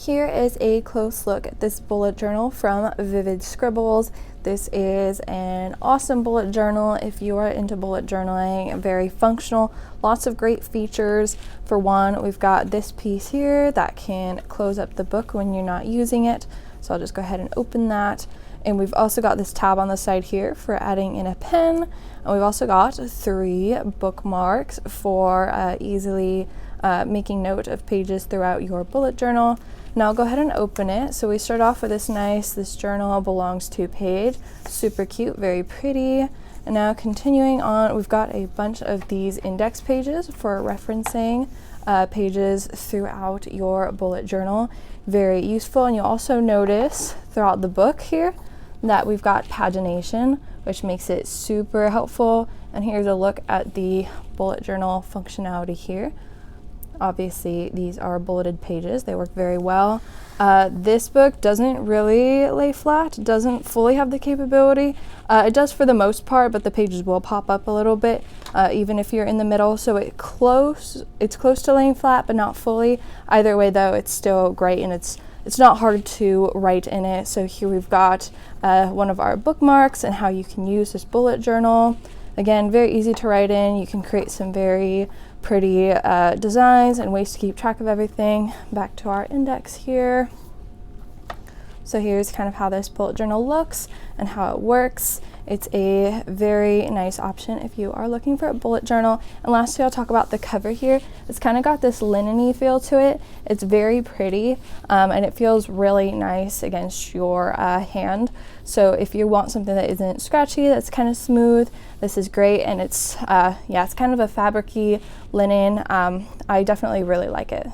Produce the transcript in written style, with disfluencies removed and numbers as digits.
Here is a close look at this bullet journal from Vivid Scribbles. This is an awesome bullet journal if you are into bullet journaling, very functional, lots of great features. For one, we've got this piece here that can close up the book when you're not using it. So I'll just go ahead and open that. And we've also got this tab on the side here for adding in a pen. And we've also got 3 bookmarks for easily making note of pages throughout your bullet journal. Now I'll go ahead and open it. So we start off with this journal belongs to page. Super cute, very pretty. And now continuing on, we've got a bunch of these index pages for referencing pages throughout your bullet journal. Very useful. And you'll also notice throughout the book here that we've got pagination, which makes it super helpful. And here's a look at the bullet journal functionality here. Obviously, these are bulleted pages. They work very well. This book doesn't really lay flat, doesn't fully have the capability. It does for the most part, but the pages will pop up a little bit, even if you're in the middle. So it's close to laying flat, but not fully. Either way, though, it's still great, and it's not hard to write in it. So here we've got one of our bookmarks and how you can use this bullet journal. Again, very easy to write in. You can create some very pretty designs and ways to keep track of everything. Back to our index here. So here's kind of how this bullet journal looks and how it works. It's a very nice option if you are looking for a bullet journal. And lastly, I'll talk about the cover here. It's kind of got this linen-y feel to it. It's very pretty and it feels really nice against your hand. So if you want something that isn't scratchy, that's kind of smooth, this is great. And it's kind of a fabric-y linen. I definitely really like it.